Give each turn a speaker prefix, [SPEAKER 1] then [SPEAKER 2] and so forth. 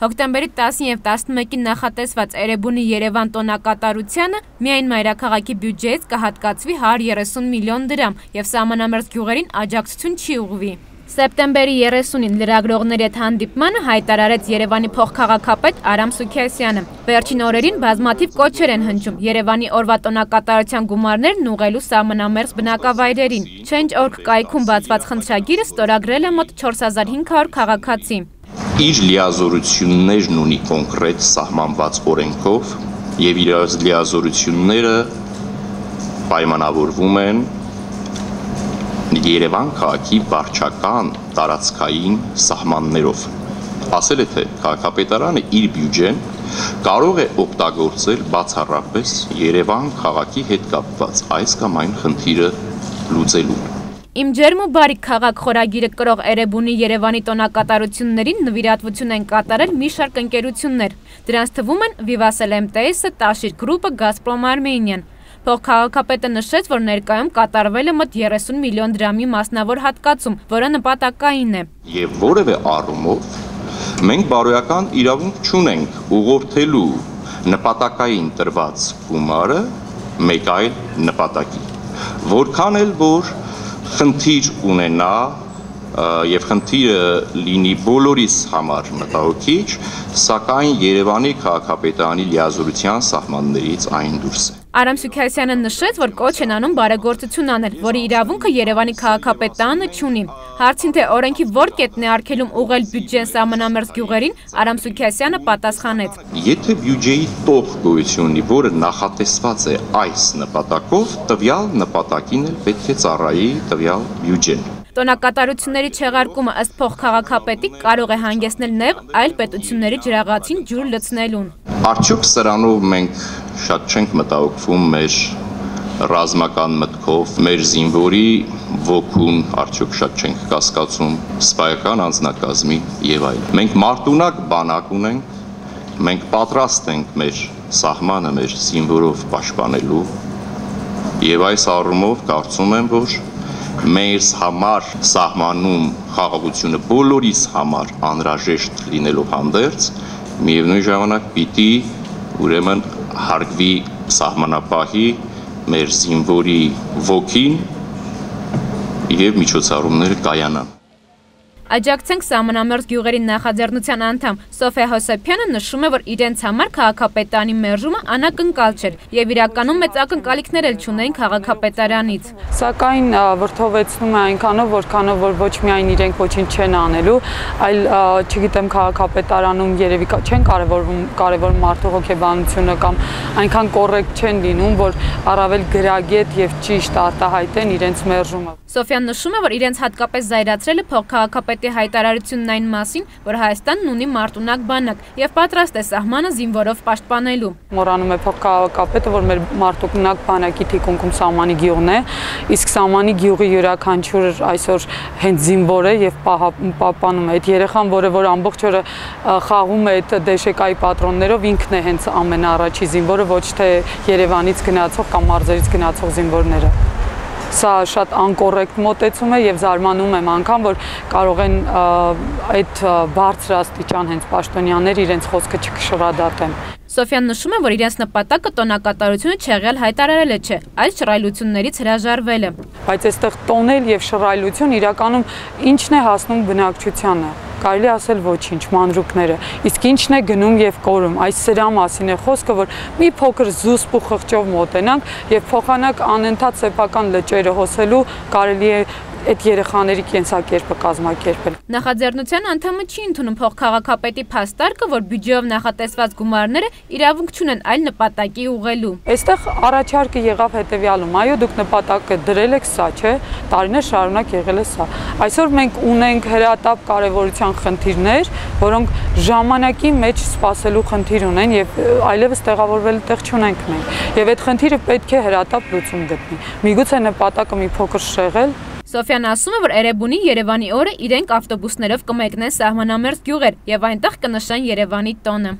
[SPEAKER 1] Հոկտեմբերի 10 և 11-ին նախատեսված Էրեբունի Երևան տոնակատարությանը միայն մայրաքաղաքի բյուջեից կհատկացվի 130 միլիոն դրամ և սահմանամերձ գյուղերին աջակցություն չի ուղղվի։ Սեպտեմբերի 30-ին լրագրողների հետ հանդիպմանը հայտարարեց Երևանի փոխքաղաքապետ Արամ Սուքիասյանը։ Վերջին օրերին բազմաթիվ կոչեր են հնչում Երևանի օրվա տոնակատարության գումարներն ուղղելու սահմանամերձ բնակավայրերին։ Change.org կայքում բացված խնդրագիրը ստորագրել է մոտ 4500 քաղաքացի։
[SPEAKER 2] Իր լիազորություններն ունի կոնկրետ սահմանված օրենքով և իր լիազորությունները պայմանավորվում են Երևան քաղաքի վարչական տարածքային սահմաններով։ Ասել է, թե քաղաքապետարանը իր բյուջեն կարող է օգտագործել բացառապես Երևան քաղաքի հետ կապված այս կամ այն խնդիրը լուծելուն։
[SPEAKER 1] Իմ ջերմ ու բարիք քաղաք խորագիրը կրող Էրեբունի Երևանի տոնակատարություններին նվիրատվություն են կատարել մի շարք ընկերություններ։ Դրանց թվում են Vivace MTS-ը, Tashir Group-ը, Gazprom Armenian։ Փոխքաղաքապետը նշեց, որ ներկայում կատարվել է մոտ 30 միլիոն դրամի մասնավոր հատկացում, որը նպատակային է։
[SPEAKER 2] Եվ որևէ առումով մենք բարոյական իրավունք չունենք ուղղորդելու նպատակային տրված գումարը մեկ այլ նպատակի։ Որքան էլ որ խնդիր ունենա և խնդիրը լինի բոլորիս համար մտահոգիչ, սակայն Երևանի քաղաքապետարանի լիազորության սահմաններից այն դուրս է։
[SPEAKER 1] Արամ Սուքիասյանը նշեց, որ կոչ են անում բարեգործություն անել, որի իրավունքը Երևանի քաղաքապետարանը չունի։ Հարցին, թե օրենքի որ կետն է արգելում ուղղել բյուջեն սահմանամերձ գյուղերին, Արամ Սուքիասյանը պատասխանեց.
[SPEAKER 2] Եթե բյուջեի տող գոյություն ունի, որը նախատեսված է այս նպատակով, տվյալ նպատակին էլ պետք է ծառայի տվյալ բյուջեն։
[SPEAKER 1] Տոնակատարությունների չեղարկումը ըստ փոխքաղաքապետի կարող է հանգեցնել նաև այլ պետությունների ջրաղացին ջուր լցնելուն։
[SPEAKER 2] Արդյոք սրանով մենք շատ չենք մտահոգվում մեր ռազմական մտքով, մեր զինվորի ոգուն արդյոք շատ չենք կասկածում, սպայական անձնակազմի եւ այլն։ Մենք մարտունակ բանակ ունենք, մենք պատրաստ ենք մեր սահմանը մեր զինվորով պաշտպանելու եւ այս առումով կարծում եմ, որ մեր համար սահմանում խաղաղությունը բոլորիս համար անհրաժեշտ լինելով հանդերձ, միևնույն ժամանակ պիտի ուրեմն հարգվի սահմանապահի մեր զինվորի ոգին և միջոցառումները կայանան։
[SPEAKER 1] Աջակցենք սահմանամերձ գյուղերի նախաձեռնության անդամ Սոֆիա Հոսեփյանը նշում է, որ իրենց համար քաղաքապետարանի մերժումը անակնկալ չէր եւ իրականում մեծ ակնկալիքներ էլ չունեն քաղաքապետարանից։
[SPEAKER 3] Սակայն վրդովեցնում է այնքանով, որքանով որ ոչ միայն իրենք ոչինչ չեն անելու, այլ չգիտեմ քաղաքապետարանում երևի չեն կարևորում մարդու հոգեբանությունը կամ այնքան կոռեկտ չեն լինում, որ առավել գրագետ եւ ճիշտ արտահայտեն իրենց մերժումը։
[SPEAKER 1] Սոֆիան նշում է, որ իրենց հատկապես զայրացրել է փոխքաղաքապետի հայտարարությունն այն մասին, որ Հայաստանն ունի մարտունակ բանակ եւ պատրաստ է սահմանը զինվորով պաշտպանելու։
[SPEAKER 3] Մոռանում է փոխքաղաքապետը, որ մեր մարտունակ բանակի թիկունքում սահմանի գյուղն է, իսկ սահմանի գյուղի յուրաքանչյուր այսօր հենց զինվոր է եւ պահպանում է։ Այդ երեխան, որ ամբողջ օրը խաղում է այդ դեշեկայի պատրոններով, ինքն է հենց ամենաառաջի զինվորը, ոչ թե Երևանից գնացող կամ մարզերից գնացող զինվորները։ Սա շատ անկոռեկտ մոտեցում է եւ զարմանում եմ անգամ, որ կարող են այդ բարձր աստիճան հենց պաշտոնյաներ իրենց խոսքը չշռադատեն։
[SPEAKER 1] Սոֆիան նշում է, որ իրենց նպատակը տոնակատարությունը չեղյալ հայտարարելը չէ, այլ շռայլություններից հրաժարվելը։
[SPEAKER 3] Բայց այստեղ տոնել եւ շռայլություն իրականում ինչն է հասնում բնակչությանը։ Կարելի ասել ոչինչ, մանրուքները, իսկ ինչն է գնում եւ կորում, այս սրա մասին է խոսքը, որ մի փոքր զուսպ ու խղճով մոտենանք եւ փոխանակ անընդհատ սեփական լճերը հոսելու կարելի է այդ երեխաների կենսակերպը կազմակերպել։
[SPEAKER 1] Նախաձեռնության անդամը չի ընդունում փոխքաղաքապետի փաստարկը, որ բյուջեով նախատեսված գումարները իրավունք չունեն այլ նպատակի ուղղելու։
[SPEAKER 3] Այստեղ առաջարկը եղավ հետևյալում. այո, դուք նպատակը դրել եք սա, չէ՞, տարիներ շարունակ եղել է սա։ Այսօր մենք ունենք հրատապ կարևորության խնդիրներ, որոնք ժամանակի մեջ սպասելու խնդիր ունեն եւ այլևս տեղավորվելու տեղ չունենք մենք։ Եվ այդ խնդիրը պետք է հրատապ լուծում գտնի։ Միգուցե նպատակը մի փոքր շեղել։
[SPEAKER 1] Սոֆիան ասում է, որ Էրեբունի Երևանի օրը իրենք ավտոբուսներով կմեկնեն սահմանամերձ գյուղեր եւ այնտեղ կնշեն Երևանի տոնը։